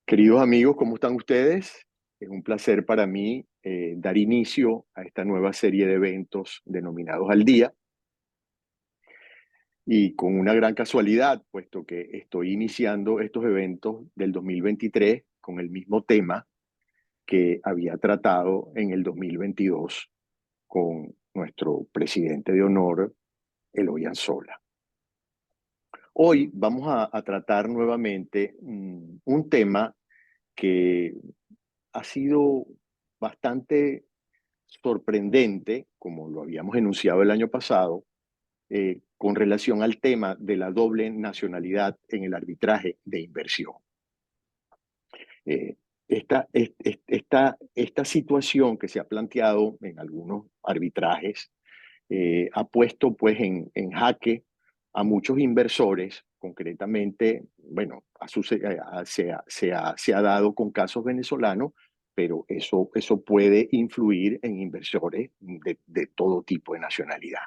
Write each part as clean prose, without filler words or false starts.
Queridos amigos, ¿cómo están ustedes? Es un placer para mí dar inicio a esta nueva serie de eventos denominados Al Día y con una gran casualidad, puesto que estoy iniciando estos eventos del 2023 con el mismo tema que había tratado en el 2022 con nuestro presidente de honor, Eloy Anzola. Hoy vamos a tratar nuevamente un tema que ha sido bastante sorprendente, como lo habíamos enunciado el año pasado, con relación al tema de la doble nacionalidad en el arbitraje de inversión. Eh, esta situación que se ha planteado en algunos arbitrajes ha puesto pues en jaque a muchos inversores, concretamente, bueno, se ha dado con casos venezolanos, pero eso puede influir en inversores de todo tipo de nacionalidad.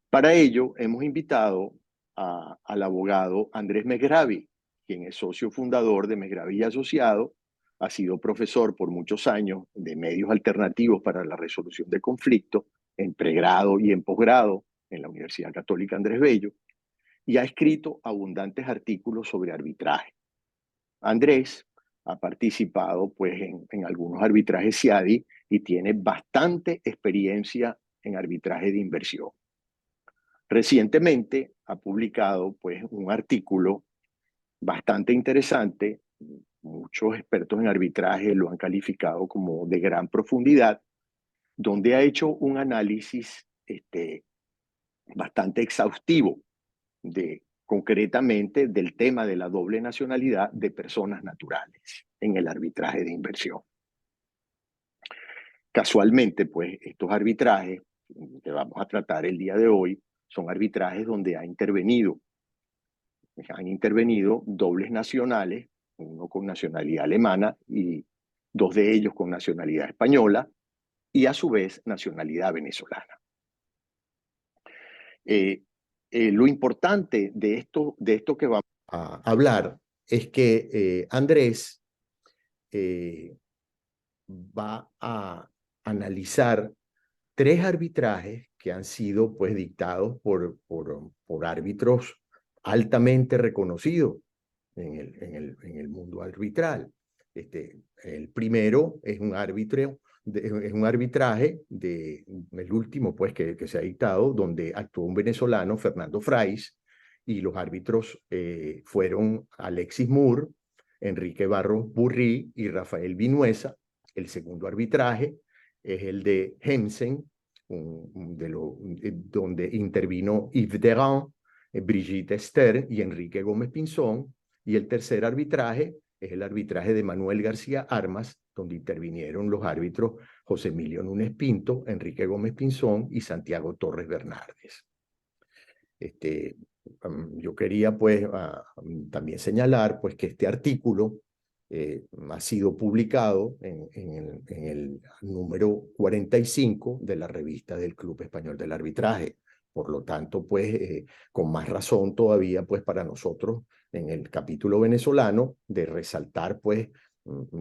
Para ello, hemos invitado al abogado Andrés Megravi, quien es socio fundador de Megravi y Asociado, ha sido profesor por muchos años de medios alternativos para la resolución de conflictos en pregrado y en posgrado en la Universidad Católica Andrés Bello, y ha escrito abundantes artículos sobre arbitraje. Andrés ha participado pues, en algunos arbitrajes CIADI y tiene bastante experiencia en arbitraje de inversión. Recientemente ha publicado pues, un artículo bastante interesante. Muchos expertos en arbitraje lo han calificado como de gran profundidad, donde ha hecho un análisis bastante exhaustivo concretamente del tema de la doble nacionalidad de personas naturales en el arbitraje de inversión. Casualmente, pues estos arbitrajes que vamos a tratar el día de hoy son arbitrajes donde han intervenido dobles nacionales, uno con nacionalidad alemana y dos de ellos con nacionalidad española y a su vez nacionalidad venezolana. Lo importante de esto que vamos a hablar es que Andrés va a analizar tres arbitrajes que han sido pues dictados por árbitros altamente reconocidos en el mundo arbitral. El primero es un arbitraje el último pues que se ha dictado, donde actuó un venezolano, Fernando Fraiz, y los árbitros fueron Alexis Moore, Enrique Barros Burrí y Rafael Vinuesa. El segundo arbitraje es el de Hemsen, donde intervino Yves Derrand, Brigitte Ester y Enrique Gómez Pinzón. Y el tercer arbitraje es el arbitraje de Manuel García Armas, donde intervinieron los árbitros José Emilio Núñez Pinto, Enrique Gómez Pinzón y Santiago Torres Bernardes. Yo quería pues también señalar pues que este artículo ha sido publicado en el número 45 de la revista del Club Español del Arbitraje. Por lo tanto, pues, con más razón todavía, pues, para nosotros, en el capítulo venezolano, de resaltar, pues,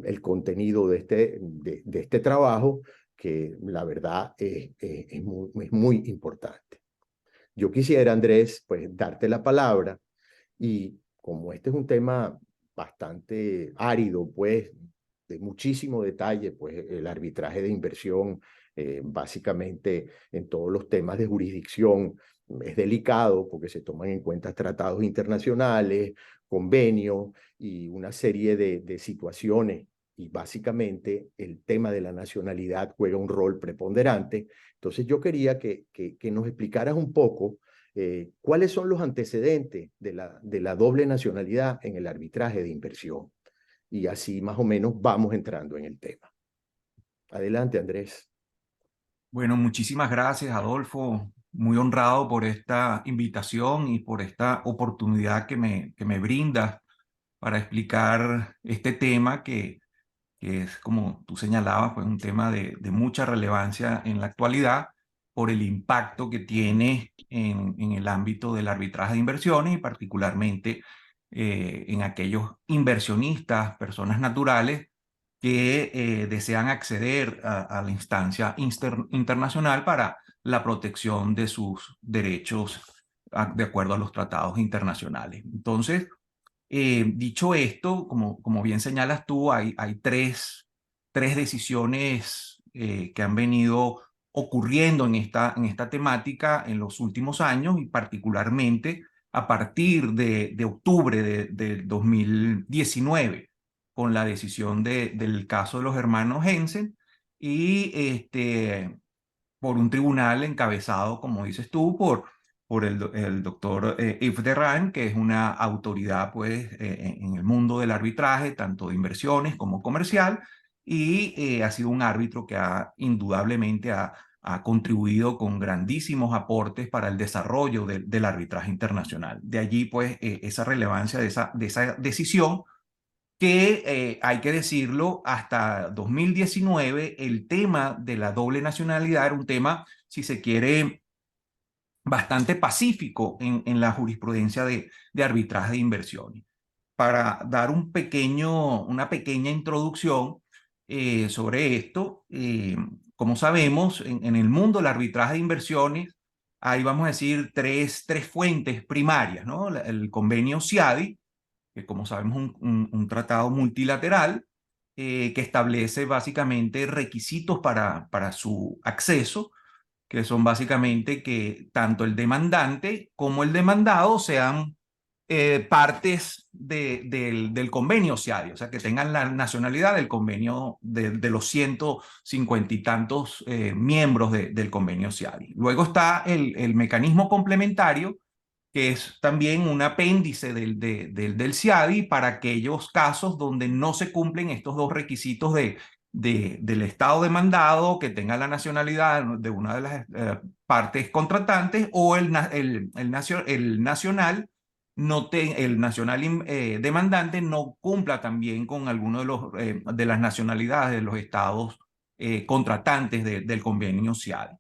el contenido de este trabajo, que la verdad es muy importante. Yo quisiera, Andrés, pues, darte la palabra y como este es un tema bastante árido, pues, de muchísimo detalle, pues el arbitraje de inversión, básicamente en todos los temas de jurisdicción, es delicado porque se toman en cuenta tratados internacionales, convenios y una serie de situaciones. Y básicamente el tema de la nacionalidad juega un rol preponderante. Entonces yo quería que nos explicaras un poco ¿cuáles son los antecedentes de la doble nacionalidad en el arbitraje de inversión? Y así más o menos vamos entrando en el tema. Adelante, Andrés. Bueno, muchísimas gracias, Adolfo. Muy honrado por esta invitación y por esta oportunidad que me brindas para explicar este tema que es, como tú señalabas, pues un tema de mucha relevancia en la actualidad por el impacto que tiene en el ámbito del arbitraje de inversiones y particularmente en aquellos inversionistas, personas naturales que desean acceder a la instancia internacional para la protección de sus derechos de acuerdo a los tratados internacionales. Entonces, dicho esto, como bien señalas tú, hay tres decisiones que han venido ocurriendo en esta temática en los últimos años y particularmente a partir de octubre del 2019 con la decisión del caso de los hermanos Jensen y por un tribunal encabezado, como dices tú, por el doctor Yves Derrame, que es una autoridad pues, en el mundo del arbitraje, tanto de inversiones como comercial, y ha sido un árbitro que indudablemente ha contribuido con grandísimos aportes para el desarrollo del arbitraje internacional. De allí, pues, esa relevancia de esa decisión que hay que decirlo, hasta 2019 el tema de la doble nacionalidad era un tema, si se quiere, bastante pacífico en la jurisprudencia de arbitraje de inversiones. Para dar una pequeña introducción sobre esto, como sabemos, en el mundo del arbitraje de inversiones hay, vamos a decir, tres fuentes primarias, ¿no? El convenio CIADI, que como sabemos es un tratado multilateral que establece básicamente requisitos para su acceso, que son básicamente que tanto el demandante como el demandado sean partes del convenio CIADI, o sea, que tengan la nacionalidad del convenio de los 150 y tantos miembros del convenio CIADI. Luego está el mecanismo complementario, que es también un apéndice del CIADI para aquellos casos donde no se cumplen estos dos requisitos del Estado demandado, que tenga la nacionalidad de una de las partes contratantes, o el nacional demandante no cumpla también con alguno de las nacionalidades de los estados contratantes del convenio CIADI.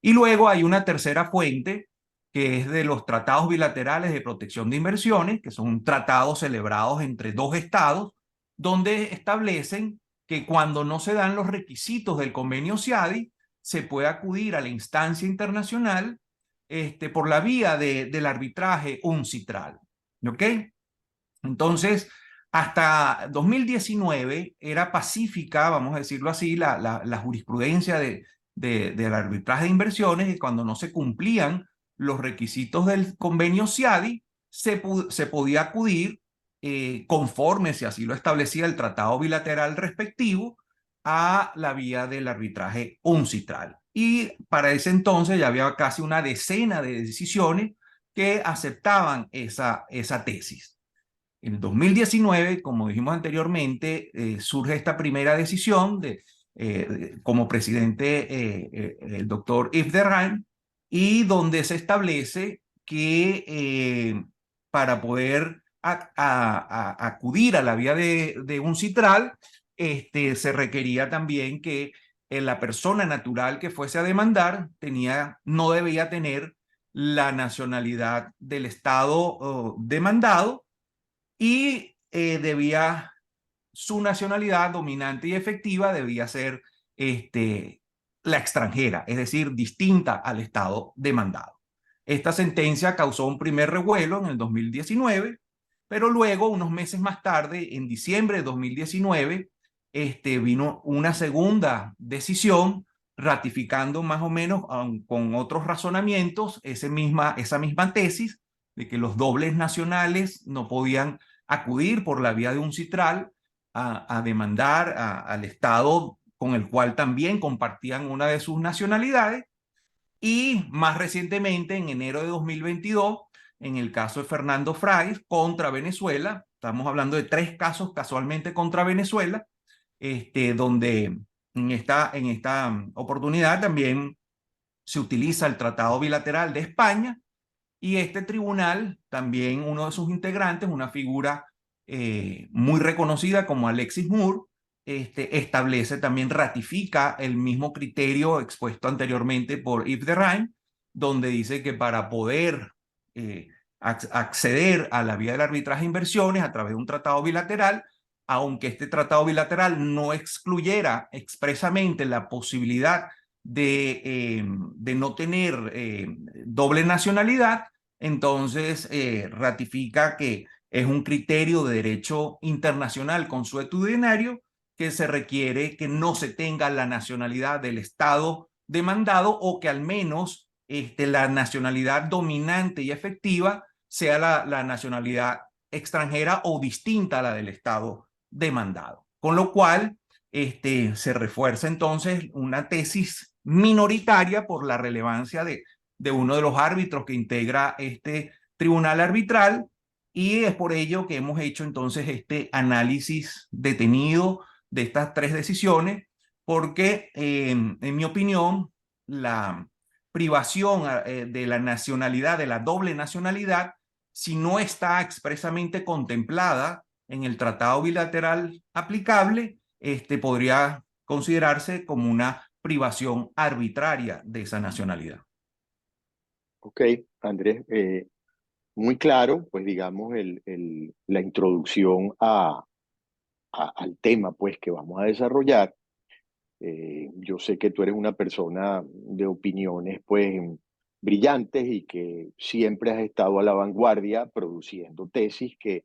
Y luego hay una tercera fuente, que es de los tratados bilaterales de protección de inversiones, que son tratados celebrados entre dos estados, donde establecen que cuando no se dan los requisitos del convenio CIADI, se puede acudir a la instancia internacional por la vía del arbitraje UNCITRAL. ¿Ok? Entonces, hasta 2019 era pacífica, vamos a decirlo así, la jurisprudencia del arbitraje de inversiones, y cuando no se cumplían los requisitos del convenio CIADI, se podía acudir, conforme si así lo establecía el tratado bilateral respectivo, a la vía del arbitraje UNCITRAL. Y para ese entonces ya había casi una decena de decisiones que aceptaban esa tesis. En el 2019, como dijimos anteriormente, surge esta primera decisión como presidente el doctor Yves Derrame, y donde se establece que para poder acudir a la vía de UNCITRAL, se requería también que la persona natural que fuese a demandar no debía tener la nacionalidad del Estado demandado, y su nacionalidad dominante y efectiva debía ser la extranjera, es decir, distinta al Estado demandado. Esta sentencia causó un primer revuelo en el 2019, pero luego, unos meses más tarde, en diciembre de 2019, vino una segunda decisión ratificando más o menos con otros razonamientos esa misma tesis de que los dobles nacionales no podían acudir por la vía de UNCITRAL a demandar al Estado con el cual también compartían una de sus nacionalidades. Y más recientemente, en enero de 2022, en el caso de Fernando Fraiz contra Venezuela, estamos hablando de 3 casos casualmente contra Venezuela, donde en esta oportunidad también se utiliza el Tratado Bilateral de España, y este tribunal, también uno de sus integrantes, una figura muy reconocida como Alexis Moore, establece, también ratifica el mismo criterio expuesto anteriormente por Yves Derrame, donde dice que para poder acceder a la vía del arbitraje de inversiones a través de un tratado bilateral, aunque este tratado bilateral no excluyera expresamente la posibilidad de no tener doble nacionalidad. Entonces ratifica que es un criterio de derecho internacional consuetudinario que se requiere que no se tenga la nacionalidad del Estado demandado, o que al menos la nacionalidad dominante y efectiva sea la nacionalidad extranjera o distinta a la del Estado demandado. Con lo cual, se refuerza entonces una tesis minoritaria por la relevancia de uno de los árbitros que integra este tribunal arbitral, y es por ello que hemos hecho entonces este análisis detenido de estas tres decisiones, porque en mi opinión la privación de la nacionalidad, de la doble nacionalidad, si no está expresamente contemplada en el tratado bilateral aplicable, podría considerarse como una privación arbitraria de esa nacionalidad. Ok, Andrés, muy claro, pues digamos, la introducción al tema pues que vamos a desarrollar. Yo sé que tú eres una persona de opiniones pues brillantes y que siempre has estado a la vanguardia produciendo tesis que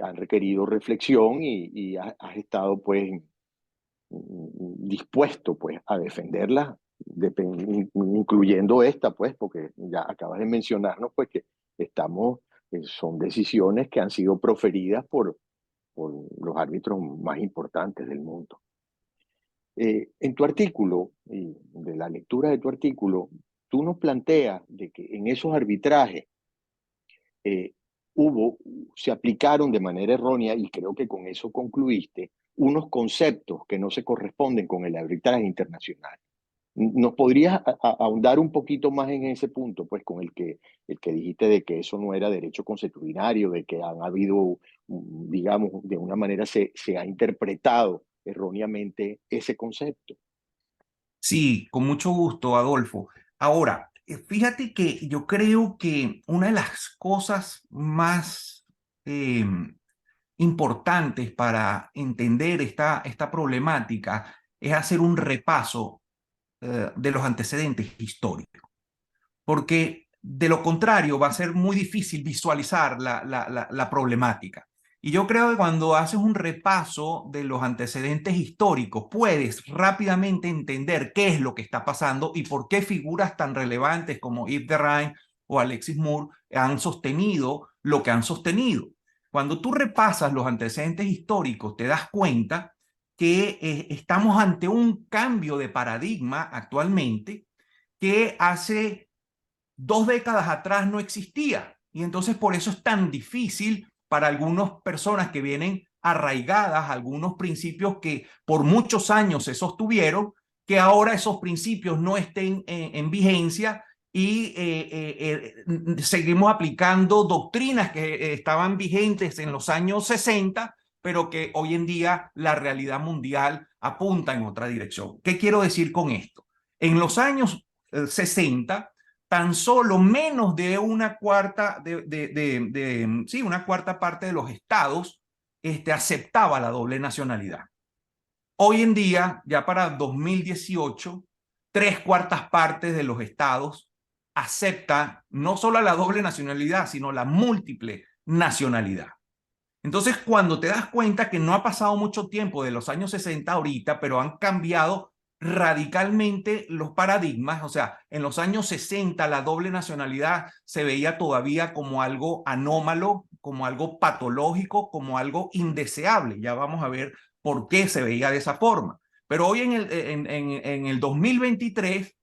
han requerido reflexión y has estado pues dispuesto pues a defenderlas, incluyendo esta pues, porque ya acabas de mencionarnos pues que estamos, son decisiones que han sido proferidas por los árbitros más importantes del mundo. En tu artículo, y de la lectura de tu artículo, tú nos planteas de que en esos arbitrajes eh, hubo, se aplicaron de manera errónea, y creo que con eso concluiste, unos conceptos que no se corresponden con el arbitraje internacional. ¿Nos podrías ahondar un poquito más en ese punto, pues con el que dijiste de que eso no era derecho consuetudinario, de que han habido, digamos, de una manera se ha interpretado erróneamente ese concepto? Sí, con mucho gusto, Adolfo. Ahora, fíjate que yo creo que una de las cosas más eh, importantes para entender esta problemática es hacer un repaso de los antecedentes históricos, porque de lo contrario va a ser muy difícil visualizar la problemática. Y yo creo que cuando haces un repaso de los antecedentes históricos, puedes rápidamente entender qué es lo que está pasando y por qué figuras tan relevantes como Yves de Rhein o Alexis Moore han sostenido lo que han sostenido. Cuando tú repasas los antecedentes históricos, te das cuenta que estamos ante un cambio de paradigma actualmente que hace 2 décadas atrás no existía. Y entonces por eso es tan difícil para algunas personas que vienen arraigadas a algunos principios que por muchos años se sostuvieron, que ahora esos principios no estén en vigencia y seguimos aplicando doctrinas que estaban vigentes en los años 60, pero que hoy en día la realidad mundial apunta en otra dirección. ¿Qué quiero decir con esto? En los años 60, tan solo menos de una cuarta, sí, una cuarta parte de los estados aceptaba la doble nacionalidad. Hoy en día, ya para 2018, 3/4 partes de los estados aceptan no solo la doble nacionalidad, sino la múltiple nacionalidad. Entonces, cuando te das cuenta que no ha pasado mucho tiempo de los años 60 ahorita, pero han cambiado radicalmente los paradigmas, o sea, en los años 60 la doble nacionalidad se veía todavía como algo anómalo, como algo patológico, como algo indeseable. Ya vamos a ver por qué se veía de esa forma. Pero hoy en el 2023,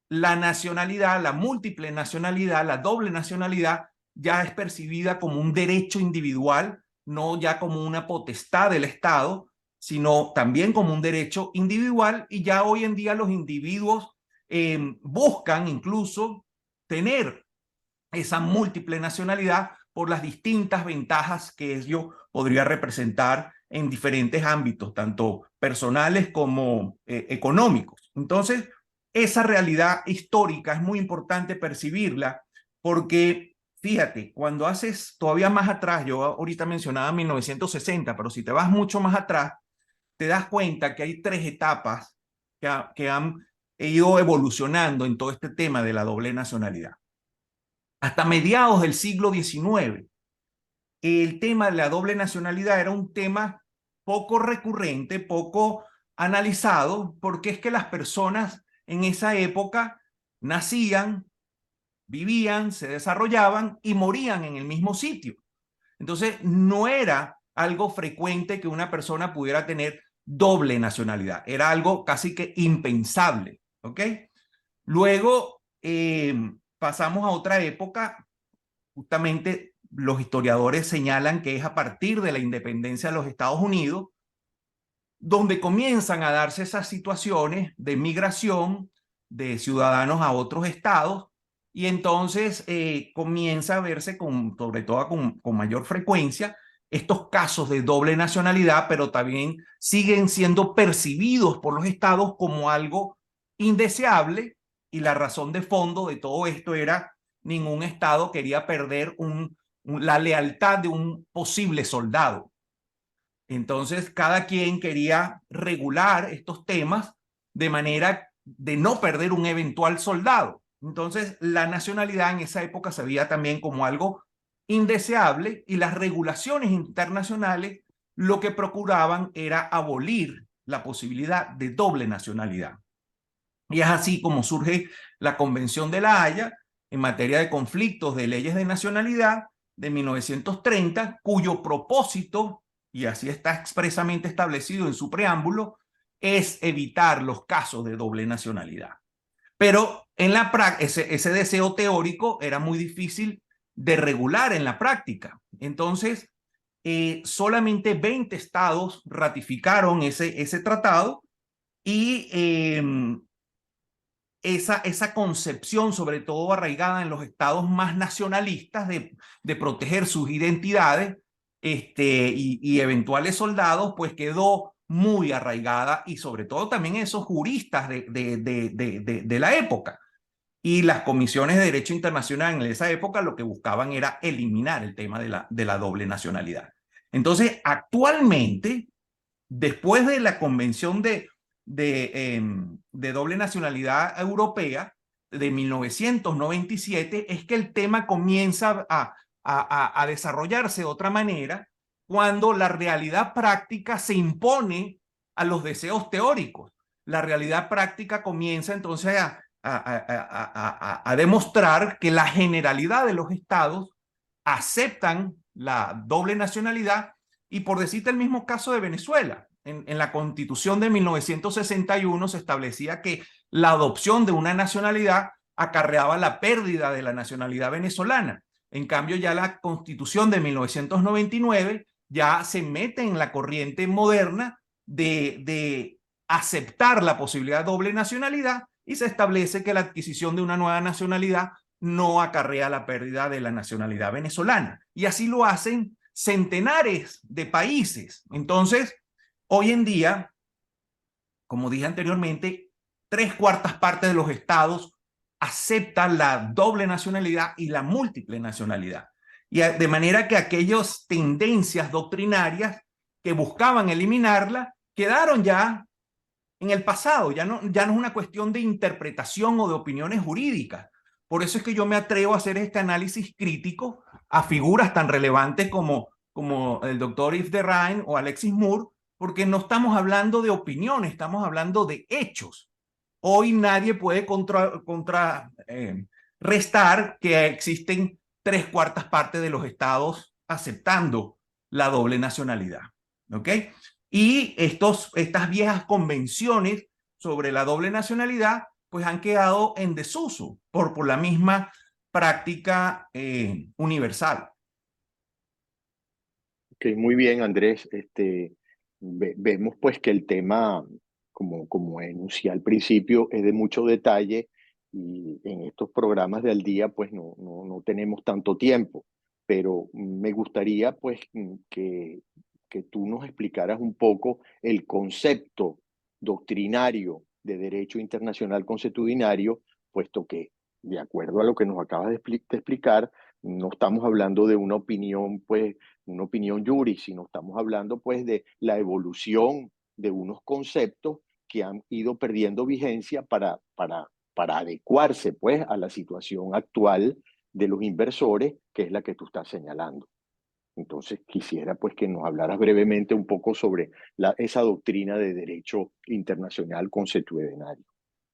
la nacionalidad, la múltiple nacionalidad, la doble nacionalidad ya es percibida como un derecho individual, no ya como una potestad del Estado, sino también como un derecho individual, y ya hoy en día los individuos buscan incluso tener esa múltiple nacionalidad por las distintas ventajas que ello podría representar en diferentes ámbitos, tanto personales como económicos. Entonces, esa realidad histórica es muy importante percibirla, porque fíjate, cuando haces todavía más atrás, yo ahorita mencionaba 1960, pero si te vas mucho más atrás, te das cuenta que hay tres etapas que han ido evolucionando en todo este tema de la doble nacionalidad. Hasta mediados del siglo XIX, el tema de la doble nacionalidad era un tema poco recurrente, poco analizado, porque es que las personas en esa época nacían, vivían, se desarrollaban y morían en el mismo sitio. Entonces, no era algo frecuente que una persona pudiera tener doble nacionalidad. Era algo casi que impensable, ¿ok? Luego pasamos a otra época. Justamente los historiadores señalan que es a partir de la independencia de los Estados Unidos donde comienzan a darse esas situaciones de migración de ciudadanos a otros estados y entonces comienza a verse sobre todo con mayor frecuencia estos casos de doble nacionalidad, pero también siguen siendo percibidos por los estados como algo indeseable y la razón de fondo de todo esto era ningún estado quería perder la lealtad de un posible soldado. Entonces, cada quien quería regular estos temas de manera de no perder un eventual soldado. Entonces, la nacionalidad en esa época se veía también como algo indeseable y las regulaciones internacionales lo que procuraban era abolir la posibilidad de doble nacionalidad. Y es así como surge la Convención de La Haya en materia de conflictos de leyes de nacionalidad de 1930, cuyo propósito, y así está expresamente establecido en su preámbulo, es evitar los casos de doble nacionalidad. Pero en la ese deseo teórico era muy difícil de regular en la práctica. Entonces, solamente 20 estados ratificaron ese tratado y esa concepción, sobre todo arraigada en los estados más nacionalistas de proteger sus identidades y eventuales soldados, pues quedó muy arraigada y sobre todo también esos juristas de la época. Y las comisiones de derecho internacional en esa época lo que buscaban era eliminar el tema de la doble nacionalidad. Entonces, actualmente, después de la convención de doble nacionalidad europea de 1997, es que el tema comienza a desarrollarse de otra manera cuando la realidad práctica se impone a los deseos teóricos. La realidad práctica comienza entonces a demostrar que la generalidad de los estados aceptan la doble nacionalidad y por decirte el mismo caso de Venezuela, en la Constitución de 1961 se establecía que la adopción de una nacionalidad acarreaba la pérdida de la nacionalidad venezolana. En cambio, ya la Constitución de 1999 ya se mete en la corriente moderna de aceptar la posibilidad de doble nacionalidad y se establece que la adquisición de una nueva nacionalidad no acarrea la pérdida de la nacionalidad venezolana. Y así lo hacen centenares de países. Entonces, hoy en día, como dije anteriormente, 3/4 partes de los estados aceptan la doble nacionalidad y la múltiple nacionalidad. Y de manera que aquellas tendencias doctrinarias que buscaban eliminarla quedaron ya en el pasado, ya no es una cuestión de interpretación o de opiniones jurídicas. Por eso es que yo me atrevo a hacer este análisis crítico a figuras tan relevantes como el doctor Yves de Rijn o Alexis Moore, porque no estamos hablando de opiniones, estamos hablando de hechos. Hoy nadie puede restar que existen 3/4 partes de los estados aceptando la doble nacionalidad. ¿Ok? Y estas viejas convenciones sobre la doble nacionalidad pues han quedado en desuso por la misma práctica universal. Ok, muy bien, Andrés. Vemos pues que el tema, como enuncié al principio, es de mucho detalle y en estos programas de al día pues no tenemos tanto tiempo, pero me gustaría pues que tú nos explicaras un poco el concepto doctrinario de derecho internacional consuetudinario, puesto que, de acuerdo a lo que nos acabas de explicar, No estamos hablando de una opinión juris, sino estamos hablando pues de la evolución de unos conceptos que han ido perdiendo vigencia para adecuarse pues a la situación actual de los inversores, que es la que tú estás señalando. Entonces quisiera pues que nos hablaras brevemente un poco sobre esa doctrina de derecho internacional consuetudianario.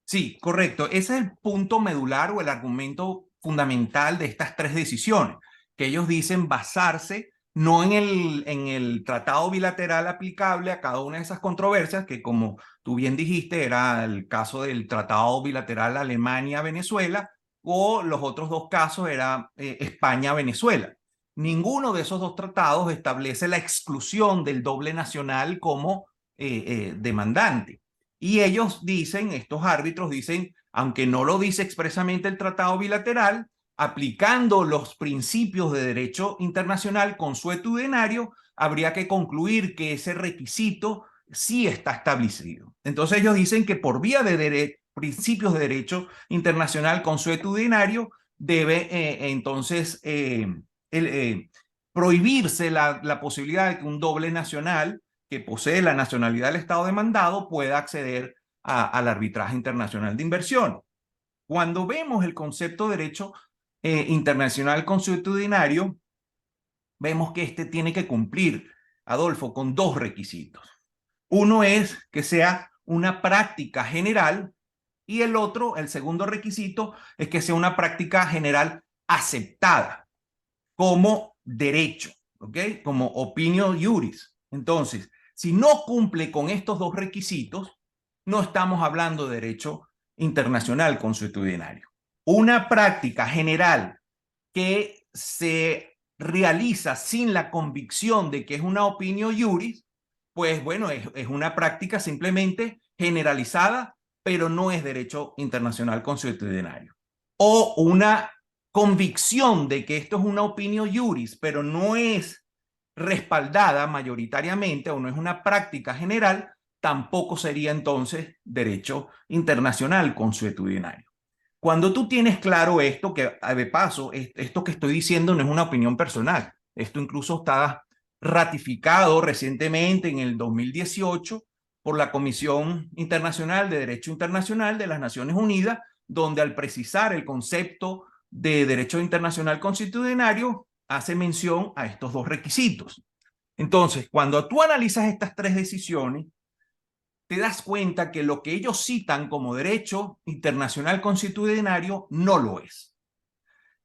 Sí, correcto. Ese es el punto medular o el argumento fundamental de estas tres decisiones, que ellos dicen basarse no en el tratado bilateral aplicable a cada una de esas controversias, que como tú bien dijiste, era el caso del tratado bilateral Alemania-Venezuela, o los otros dos casos era España-Venezuela. Ninguno de esos dos tratados establece la exclusión del doble nacional como demandante. Y ellos dicen, estos árbitros dicen, aunque no lo dice expresamente el tratado bilateral, aplicando los principios de derecho internacional consuetudenario, habría que concluir que ese requisito sí está establecido. Entonces ellos dicen que por vía de principios de derecho internacional consuetudenario debe entonces prohibirse la posibilidad de que un doble nacional que posee la nacionalidad del Estado demandado pueda acceder al arbitraje internacional de inversión. Cuando vemos el concepto de derecho internacional consuetudinario, vemos que este tiene que cumplir, Adolfo, con dos requisitos. Uno es que sea una práctica general y el otro, el segundo requisito, es que sea una práctica general aceptada como derecho, ¿ok? Como opinio juris. Entonces, si no cumple con estos dos requisitos, no estamos hablando de derecho internacional consuetudinario. Una práctica general que se realiza sin la convicción de que es una opinio juris, pues bueno, es una práctica simplemente generalizada, pero no es derecho internacional consuetudinario. O una convicción de que esto es una opinión juris, pero no es respaldada mayoritariamente o no es una práctica general, tampoco sería entonces derecho internacional consuetudinario. Cuando tú tienes claro esto, que de paso, esto que estoy diciendo no es una opinión personal, esto incluso está ratificado recientemente en el 2018 por la Comisión Internacional de Derecho Internacional de las Naciones Unidas, donde al precisar el concepto de derecho internacional consuetudinario hace mención a estos dos requisitos. Entonces, cuando tú analizas estas tres decisiones, te das cuenta que lo que ellos citan como derecho internacional consuetudinario no lo es.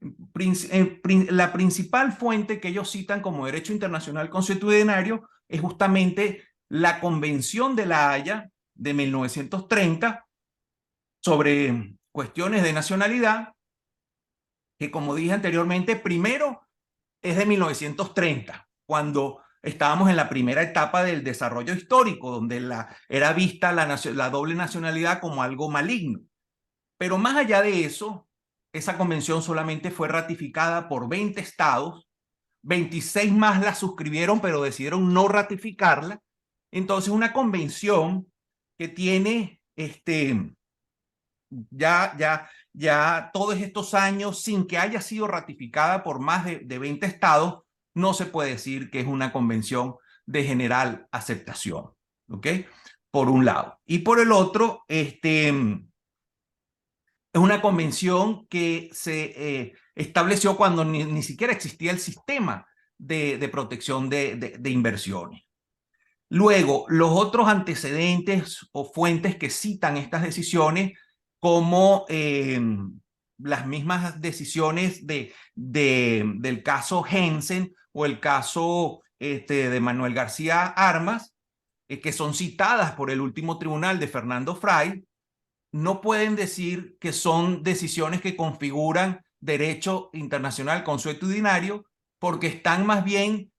La principal fuente que ellos citan como derecho internacional consuetudinario es justamente la Convención de La Haya de 1930 sobre cuestiones de nacionalidad, que como dije anteriormente, primero es de 1930, cuando estábamos en la primera etapa del desarrollo histórico, donde era vista la doble nacionalidad como algo maligno. Pero más allá de eso, esa convención solamente fue ratificada por 20 estados, 26 más la suscribieron, pero decidieron no ratificarla. Entonces, una convención que tiene ya todos estos años sin que haya sido ratificada por más de 20 estados, no se puede decir que es una convención de general aceptación, ¿ok? Por un lado. Y por el otro, es una convención que se estableció cuando ni siquiera existía el sistema de protección de inversiones. Luego, los otros antecedentes o fuentes que citan estas decisiones, como las mismas decisiones del caso Hensen o el caso de Manuel García Armas, que son citadas por el último tribunal de Fernando Fray, no pueden decir que son decisiones que configuran derecho internacional consuetudinario, porque están más bien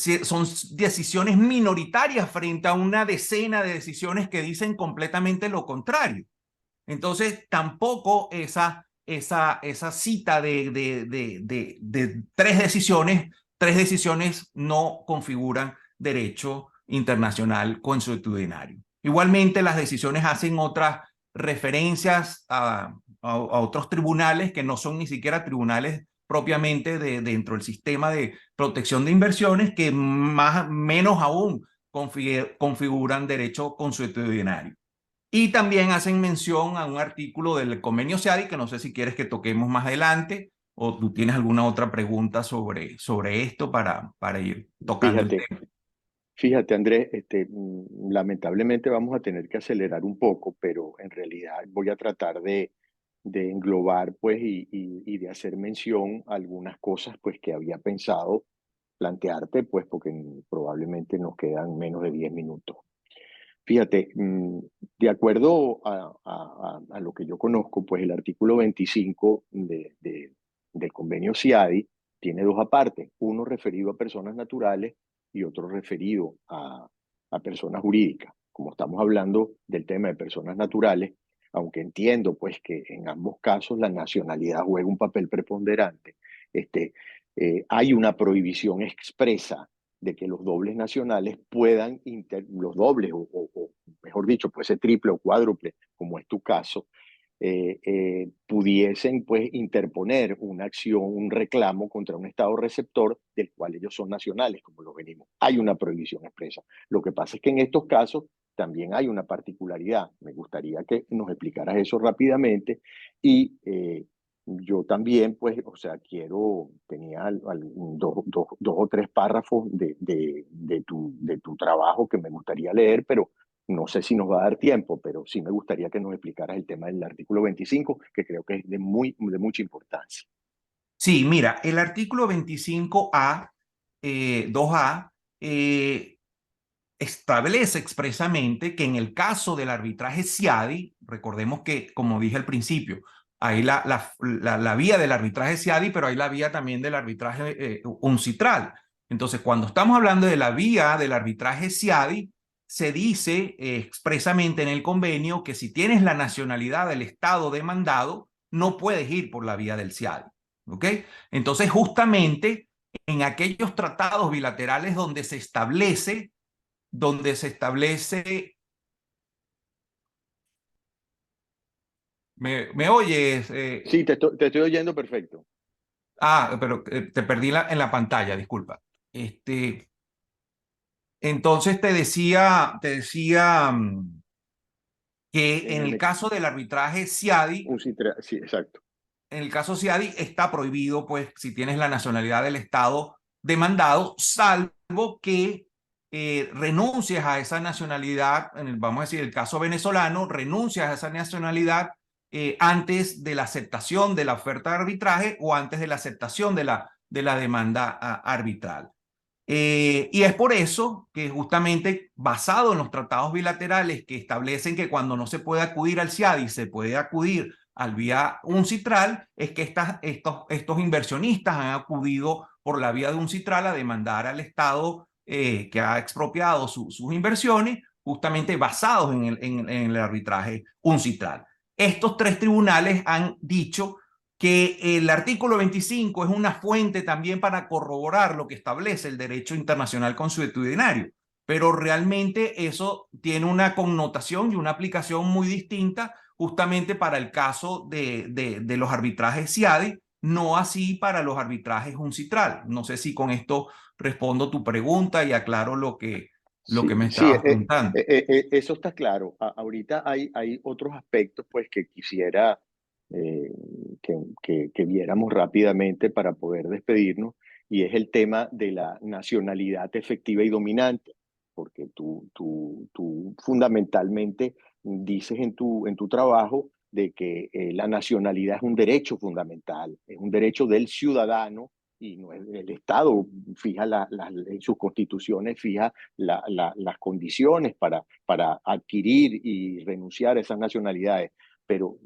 son decisiones minoritarias frente a una decena de decisiones que dicen completamente lo contrario. Entonces, tampoco esa cita de tres decisiones no configuran derecho internacional consuetudinario. Igualmente, las decisiones hacen otras referencias a otros tribunales que no son ni siquiera tribunales propiamente dentro del sistema de protección de inversiones, que menos aún configuran derecho consuetudinario. Y también hacen mención a un artículo del convenio SIADI, que no sé si quieres que toquemos más adelante, o tú tienes alguna otra pregunta sobre esto para ir tocando el Fíjate, tema. fíjate, Andrés, lamentablemente vamos a tener que acelerar un poco, pero en realidad voy a tratar de englobar, pues, y de hacer mención a algunas cosas, pues, que había pensado plantearte, pues, porque probablemente nos quedan menos de 10 minutos. Fíjate, de acuerdo a lo que yo conozco, pues el artículo 25 del convenio CIADI tiene dos apartes, uno referido a personas naturales y otro referido a personas jurídicas. Como estamos hablando del tema de personas naturales, aunque entiendo pues que en ambos casos la nacionalidad juega un papel preponderante, este, hay una prohibición expresa de que los dobles nacionales puedan, los dobles, o mejor dicho, puede ser triple o cuádruple, como es tu caso, pudiesen pues interponer una acción, un reclamo contra un Estado receptor del cual ellos son nacionales, como lo venimos. Hay una prohibición expresa. Lo que pasa es que en estos casos también hay una particularidad. Me gustaría que nos explicaras eso rápidamente y yo también, pues, o sea, tenía dos o tres párrafos de tu trabajo que me gustaría leer, pero no sé si nos va a dar tiempo, pero sí me gustaría que nos explicaras el tema del artículo 25, que creo que es de mucha importancia. Sí, mira, el artículo 25A, 2A, establece expresamente que en el caso del arbitraje SIADI, recordemos que, como dije al principio, hay la vía del arbitraje SIADI, pero hay la vía también del arbitraje UNCITRAL. Entonces, cuando estamos hablando de la vía del arbitraje SIADI, se dice expresamente en el convenio que si tienes la nacionalidad del Estado demandado, no puedes ir por la vía del SIADI. ¿Ok? Entonces, justamente en aquellos tratados bilaterales donde se establece. ¿Me oyes? Sí, te estoy oyendo perfecto. Pero te perdí en la pantalla, disculpa. Este, entonces te decía que En en el el caso del arbitraje SIADI, sí, exacto. en el caso SIADI está prohibido, pues, si tienes la nacionalidad del Estado demandado, salvo que renuncies a esa nacionalidad, vamos a decir, el caso venezolano, renuncias a esa nacionalidad antes de la aceptación de la oferta de arbitraje o antes de la aceptación de la demanda arbitral. Y es por eso que justamente basado en los tratados bilaterales que establecen que cuando no se puede acudir al CIADI, se puede acudir al vía UNCITRAL, es que estos inversionistas han acudido por la vía de UNCITRAL a demandar al Estado que ha expropiado sus inversiones, justamente basados en el arbitraje UNCITRAL. Estos tres tribunales han dicho que el artículo 25 es una fuente también para corroborar lo que establece el derecho internacional consuetudinario, pero realmente eso tiene una connotación y una aplicación muy distinta justamente para el caso de los arbitrajes CIADI, no así para los arbitrajes UNCITRAL. No sé si con esto respondo tu pregunta y aclaro lo que Sí, me sí, estabas preguntando. eso está claro. Ahorita hay otros aspectos pues que quisiera eh, que viéramos rápidamente para poder despedirnos, y es el tema de la nacionalidad efectiva y dominante, porque tú fundamentalmente dices en tu trabajo de que la nacionalidad es un derecho fundamental, es un derecho del ciudadano, y no es el Estado fija en sus constituciones, fija las condiciones para adquirir y renunciar a esas nacionalidades. Pero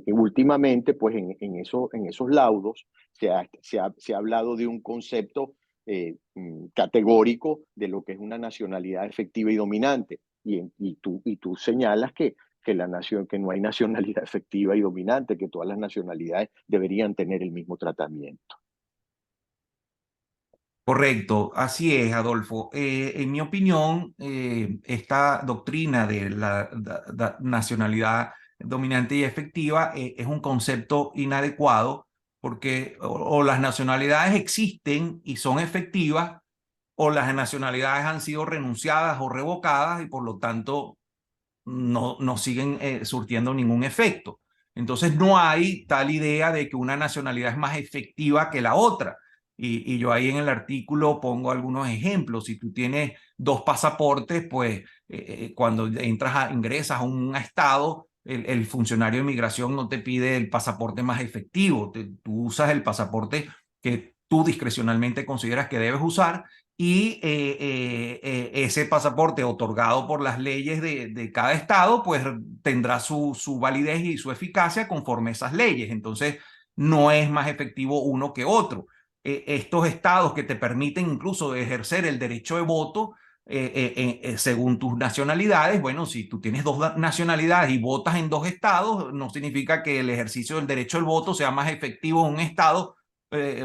últimamente, pues en esos laudos se ha hablado de un concepto categórico de lo que es una nacionalidad efectiva y dominante. Y tú señalas que no hay nacionalidad efectiva y dominante, que todas las nacionalidades deberían tener el mismo tratamiento. Correcto, así es, Adolfo. En mi opinión, esta doctrina de la nacionalidad dominante y efectiva es un concepto inadecuado porque o las nacionalidades existen y son efectivas, o las nacionalidades han sido renunciadas o revocadas y por lo tanto no siguen surtiendo ningún efecto. Entonces no hay tal idea de que una nacionalidad es más efectiva que la otra. Y yo ahí en el artículo pongo algunos ejemplos. Si tú tienes dos pasaportes, pues cuando ingresas a un estado, el funcionario de migración no te pide el pasaporte más efectivo. Tú usas el pasaporte que tú discrecionalmente consideras que debes usar y ese pasaporte otorgado por las leyes de cada estado, pues tendrá su validez y su eficacia conforme a esas leyes. Entonces, no es más efectivo uno que otro. Estos estados que te permiten incluso ejercer el derecho de voto, según tus nacionalidades, bueno, si tú tienes dos nacionalidades y votas en dos estados, no significa que el ejercicio del derecho al voto sea más efectivo en un estado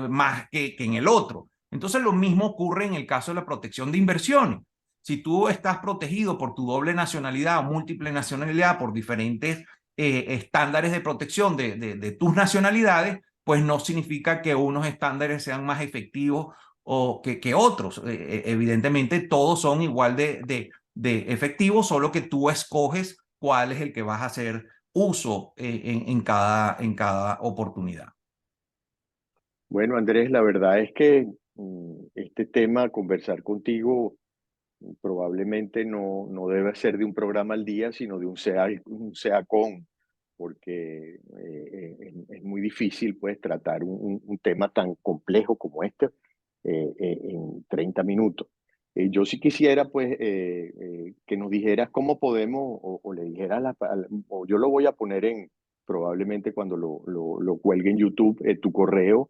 más que en el otro. Entonces lo mismo ocurre en el caso de la protección de inversiones. Si tú estás protegido por tu doble nacionalidad o múltiple nacionalidad por diferentes estándares de protección de tus nacionalidades, pues no significa que unos estándares sean más efectivos o que otros. Evidentemente todos son igual de efectivos, solo que tú escoges cuál es el que vas a hacer uso en cada oportunidad. Bueno, Andrés, la verdad es que este tema, conversar contigo, probablemente no debe ser de un programa al día, sino de un SEA con, porque es muy difícil pues tratar un tema tan complejo como este en 30 minutos. Yo sí quisiera pues que nos dijeras cómo podemos, o le dijeras, o yo lo voy a poner probablemente cuando lo cuelgue en YouTube, tu correo,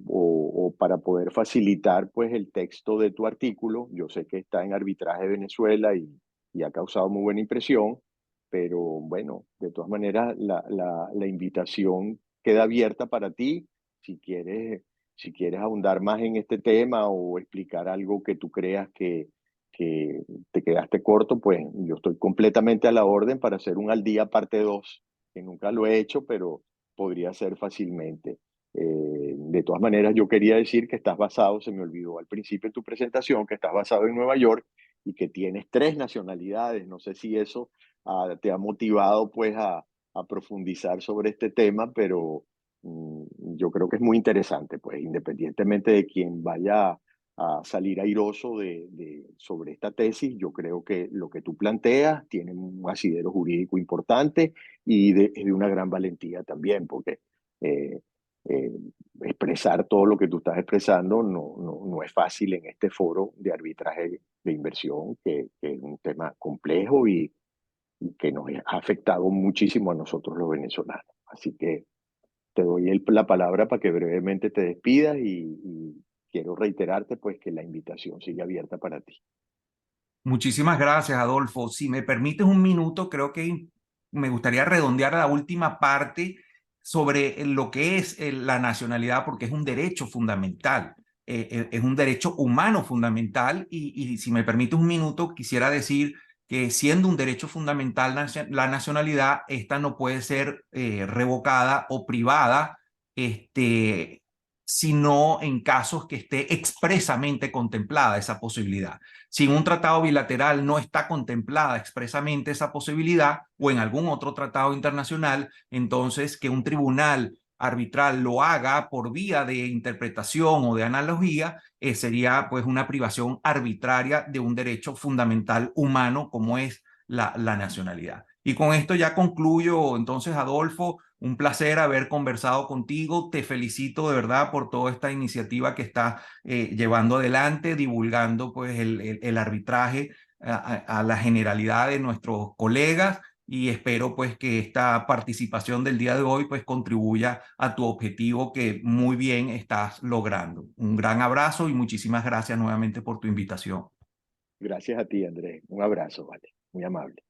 o para poder facilitar pues el texto de tu artículo. Yo sé que está en Arbitraje Venezuela y ha causado muy buena impresión, pero bueno, de todas maneras la invitación queda abierta para ti si quieres ahondar más en este tema o explicar algo que tú creas que te quedaste corto, pues yo estoy completamente a la orden para hacer un al día parte 2 que nunca lo he hecho, pero podría ser fácilmente. De todas maneras, yo quería decir que estás basado, se me olvidó al principio de tu presentación, que estás basado en Nueva York y que tienes 3 nacionalidades. No sé si eso te ha motivado pues a profundizar sobre este tema, pero yo creo que es muy interesante, pues independientemente de quien vaya a salir airoso sobre esta tesis, yo creo que lo que tú planteas tiene un asidero jurídico importante y es de una gran valentía también, porque eh, eh, expresar todo lo que tú estás expresando no es fácil en este foro de arbitraje de inversión, que es un tema complejo y que nos ha afectado muchísimo a nosotros los venezolanos. Así que te doy la palabra para que brevemente te despidas y quiero reiterarte pues que la invitación sigue abierta para ti. Muchísimas gracias, Adolfo. Si me permites un minuto, creo que me gustaría redondear la última parte sobre lo que es la nacionalidad, porque es un derecho fundamental, es un derecho humano fundamental. Y si me permites un minuto, quisiera decir que siendo un derecho fundamental la nacionalidad, esta no puede ser revocada o privada, sino en casos que esté expresamente contemplada esa posibilidad. Si en un tratado bilateral no está contemplada expresamente esa posibilidad o en algún otro tratado internacional, entonces que un tribunal arbitral lo haga por vía de interpretación o de analogía, sería pues una privación arbitraria de un derecho fundamental humano como es la nacionalidad. Y con esto ya concluyo entonces, Adolfo, un placer haber conversado contigo. Te felicito de verdad por toda esta iniciativa que estás llevando adelante, divulgando pues el arbitraje a la generalidad de nuestros colegas y espero pues que esta participación del día de hoy pues contribuya a tu objetivo que muy bien estás logrando. Un gran abrazo y muchísimas gracias nuevamente por tu invitación. Gracias a ti, Andrés. Un abrazo, vale. Muy amable.